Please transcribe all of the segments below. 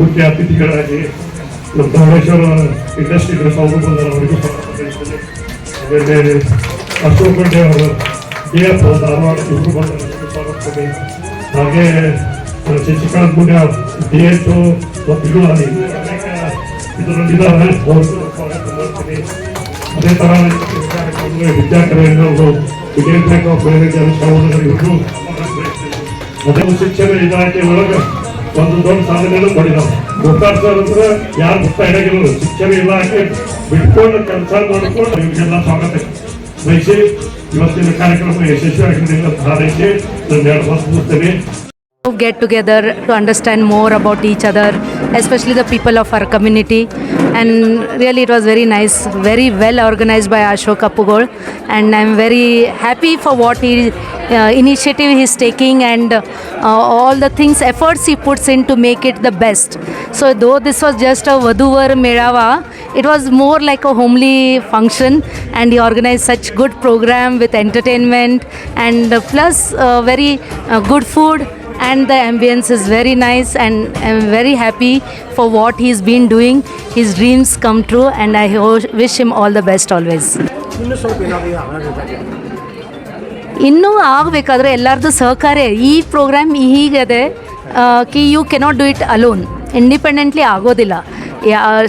ಮುಖ್ಯ ಅತಿಥಿಗಳಾಗಿ ನಮ್ಮ ಧವಳೇಶ್ವರ ಇಂಡಸ್ಟ್ರಿ ಅವರು ಬಂದವರಿಗೂ ಸ್ವಾಗತಿಸುತ್ತೇನೆ. ಆಮೇಲೆ ಅಶೋಕ್ ಖಂಡೆ ಅವರು DF ಧಾರವಾಡ ಇವರು ಬಂದವರಿಗೂ ಸ್ವಾಗತಿಸುತ್ತೇನೆ. ಹಾಗೆ ಶಶಿಕಾಂತ್ ಮುನ್ಯ DH ಮತ್ತು ಅನೇಕ ಇದರಲ್ಲಿದ್ದಾರೆ ಅವ್ರಿಗೂ ಸ್ವಾಗತ ಮಾಡ್ತೀನಿ. ಅದೇ ಥರ ವಿದ್ಯಾರ್ಥಿಗಳು ವಿಜಯಪುರ ಇವರು ಅದೇ ಶಿಕ್ಷಣ ಇಲಾಖೆ ಒಳಗೆ ಒಂದು ದೊಡ್ಡ ಸಾಧನೆಯನ್ನು ಮಾಡಿದ್ದಾರೆ. ಗೋಪಾಲ್ ಸರ್ ಅಂದ್ರೆ ಯಾರು ಗೊತ್ತಾ ಇಡಗಿಲ್ಲ, ಶಿಕ್ಷಣ ಇಲಾಖೆ ಬಿಟ್ಕೊಂಡು ಕೆಲಸ ಮಾಡಿಕೊಂಡು ಇವ್ರಿಗೆಲ್ಲ ಸ್ವಾಗತ ವಹಿಸಿ ಇವತ್ತಿನ ಕಾರ್ಯಕ್ರಮ ಯಶಸ್ವಿಯಾಗಿದೆ ಅಂತ ಹಾರೈಸಿ ನಾನು 2 ಮಾತು ಮುಗಿಸ್ತೇನೆ. Get together to understand more about each other, especially the people of our community, and really it was very nice, very well organized by Ashok Appugol, and I'm very happy for what he initiative he is taking, and all the things, efforts he puts in to make it the best. So though this was just a Vaduvar Melava, it was more like a homely function, and he organized such good program with entertainment and plus very good food. And the ambience is very nice, and I'm very happy for what he's been doing. His dreams come true, and I wish him all the best always. ಇನ್ನೂ ಆಗಬೇಕಾದ್ರೆ ಎಲ್ಲರದ್ದು ಸಹಕಾರ. ಈ program ಹೀಗಿದೆ ಕಿ you cannot do it alone, independently ಆಗೋದಿಲ್ಲ.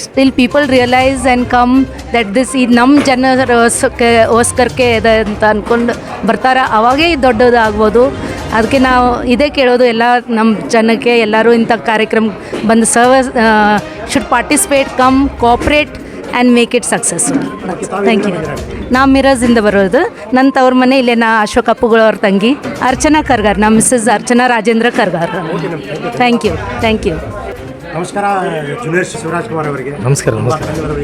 Still people realise and come that this ಈ ನಮ್ಮ ಜನರೋಸ್ಕರಕ್ಕೆ ಇದೆ ಅಂತ ಅಂದ್ಕೊಂಡು ಬರ್ತಾರೆ, ಅವಾಗೇ ದೊಡ್ಡದಾಗ್ಬೋದು. ಅದಕ್ಕೆ ನಾವು ಇದೇ ಕೇಳೋದು ಎಲ್ಲ ನಮ್ಮ ಜನಕ್ಕೆ, ಎಲ್ಲರೂ ಇಂಥ ಕಾರ್ಯಕ್ರಮ ಬಂದು should participate, come cooperate and make it successful. Thank you. ನಾವು ಮಿರಜಿಂದ ಬರೋದು. ನನ್ನ ತವ್ರ ಮನೆ ಇಲ್ಲೇ ಅಶೋಕ್ ಅಪ್ಪುಗಳವ್ರ ತಂಗಿ ಅರ್ಚನಾ ಕರ್ಗಾರ್, ನಮ್ಮ missus Archana Rajendra Kargar. Thank you. Thank you. ನಮಸ್ಕಾರ ಜೂನಿಯರ್ ಶಿವರಾಜ್ ಕುಮಾರ್ ಅವರಿಗೆ. ನಮಸ್ಕಾರ.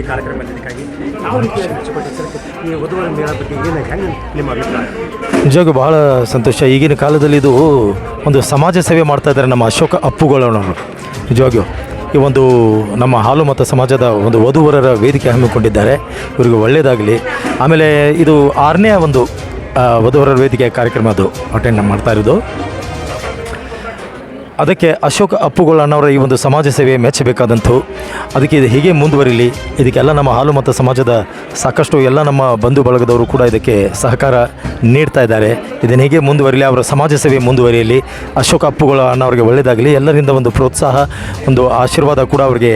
ಈ ಕಾರ್ಯಕ್ರಮಕ್ಕಾಗಿ ಯಾವ ರೀತಿ ಈ ವಧುವರ ಮೇಳ ಬಗ್ಗೆ ಏನು ಹೆಂಗೆ ನಿಮ್ಮ ಅಭಿಪ್ರಾಯ? ನಿಜವಾಗೂ ಬಹಳ ಸಂತೋಷ. ಈಗಿನ ಕಾಲದಲ್ಲಿ ಇದು ಒಂದು ಸಮಾಜ ಸೇವೆ ಮಾಡ್ತಾ ಇದ್ದಾರೆ ನಮ್ಮ ಅಶೋಕ ಅಪ್ಪುಗಳವರು. ನಿಜವಾಗಿಯೂ ಈ ಒಂದು ನಮ್ಮ ಹಾಲು ಮತ್ತು ಸಮಾಜದ ಒಂದು ವಧುವರರ ವೇದಿಕೆ ಹಮ್ಮಿಕೊಂಡಿದ್ದಾರೆ. ಇವರಿಗೆ ಒಳ್ಳೆಯದಾಗಲಿ. ಆಮೇಲೆ ಇದು 6ನೇ ಒಂದು ವಧುವರರ ವೇದಿಕೆ ಕಾರ್ಯಕ್ರಮ ಅದು ಅಟೆಂಡ್ ಮಾಡ್ತಾ ಇರೋದು. ಅದಕ್ಕೆ ಅಶೋಕ್ ಅಪ್ಪುಗಳನ್ನವರ ಈ ಒಂದು ಸಮಾಜ ಸೇವೆ ಮೆಚ್ಚಬೇಕಾದಂತು. ಅದಕ್ಕೆ ಇದು ಹೀಗೆ ಮುಂದುವರಿಲಿ. ಇದಕ್ಕೆಲ್ಲ ನಮ್ಮ ಹಾಲು ಮತ್ತು ಸಮಾಜದ ಸಾಕಷ್ಟು ಎಲ್ಲ ನಮ್ಮ ಬಂಧು ಬಳಗದವರು ಕೂಡ ಇದಕ್ಕೆ ಸಹಕಾರ ನೀಡ್ತಾ ಇದ್ದಾರೆ. ಇದನ್ನು ಹೀಗೆ ಮುಂದುವರಿಲಿ, ಅವರ ಸಮಾಜ ಸೇವೆ ಮುಂದುವರಿಯಲಿ. ಅಶೋಕ್ ಅಪ್ಪುಗಳನ್ನವರಿಗೆ ಒಳ್ಳೆಯದಾಗಲಿ. ಎಲ್ಲರಿಂದ ಒಂದು ಪ್ರೋತ್ಸಾಹ, ಒಂದು ಆಶೀರ್ವಾದ ಕೂಡ ಅವರಿಗೆ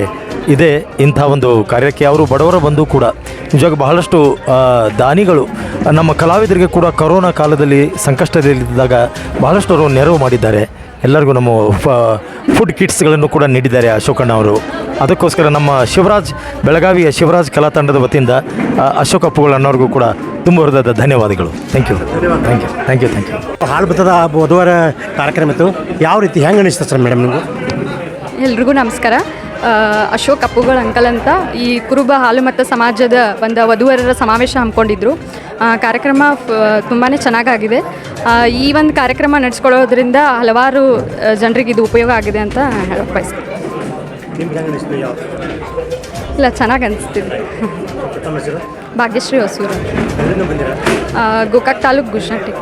ಇದೆ. ಇಂಥ ಒಂದು ಕಾರ್ಯಕ್ಕೆ ಅವರು ಬಡವರ ಬಂದು ಕೂಡ ನಿಜವಾಗಿ ಬಹಳಷ್ಟು ದಾನಿಗಳು ನಮ್ಮ ಕಲಾವಿದರಿಗೆ ಕೂಡ ಕೊರೋನಾ ಕಾಲದಲ್ಲಿ ಸಂಕಷ್ಟದಲ್ಲಿದ್ದಾಗ ಬಹಳಷ್ಟು ಅವರು ನೆರವು ಮಾಡಿದ್ದಾರೆ. ಎಲ್ಲರಿಗೂ ನಮ್ಮ ಫುಡ್ ಕಿಟ್ಸ್ಗಳನ್ನು ಕೂಡ ನೀಡಿದ್ದಾರೆ ಅಶೋಕಣ್ಣ ಅವರು. ಅದಕ್ಕೋಸ್ಕರ ನಮ್ಮ ಶಿವರಾಜ್, ಬೆಳಗಾವಿಯ ಶಿವರಾಜ್ ಕಲಾ ತಂಡದ ವತಿಯಿಂದ ಅಶೋಕ್ ಅಪ್ಪುಗಳನ್ನವ್ರಿಗೂ ಕೂಡ ತುಂಬ ಹೃದಯದ ಧನ್ಯವಾದಗಳು. Thank you. Thank you. Thank you. Thank you. ಹಾಲು ಬತ್ತದ ವಧುವರ ಕಾರ್ಯಕ್ರಮ ಇತ್ತು. ಯಾವ ರೀತಿ ಹೆಂಗೆ ಅನಿಸ್ತು ಸರ್ ಮೇಡಮ್ ನೀವು? ಎಲ್ರಿಗೂ ನಮಸ್ಕಾರ. ಅಶೋಕ್ ಅಪ್ಪುಗಳ ಅಂಕಲ್ ಅಂತ ಈ ಕುರುಬ ಹಾಲು ಮತ್ತು ಸಮಾಜದ ಒಂದು ವಧುವರರ ಸಮಾವೇಶ ಹಮ್ಮಿಕೊಂಡಿದ್ರು. ಕಾರ್ಯಕ್ರಮ ತುಂಬಾ ಚೆನ್ನಾಗಾಗಿದೆ. ಈ ಒಂದು ಕಾರ್ಯಕ್ರಮ ನಡೆಸ್ಕೊಳ್ಳೋದ್ರಿಂದ ಹಲವಾರು ಜನರಿಗೆ ಇದು ಉಪಯೋಗ ಆಗಿದೆ ಅಂತ ಹೇಳೋಕ್ಕೆ ಬಯಸ್ತೀನಿ. ಇಲ್ಲ, ಚೆನ್ನಾಗಿ ಅನಿಸ್ತಿದೆ. ಭಾಗ್ಯಶ್ರೀ ಹೊಸೂರು, ಗೋಕಾಕ್ ತಾಲೂಕು ಗುಜರಾಟಿ.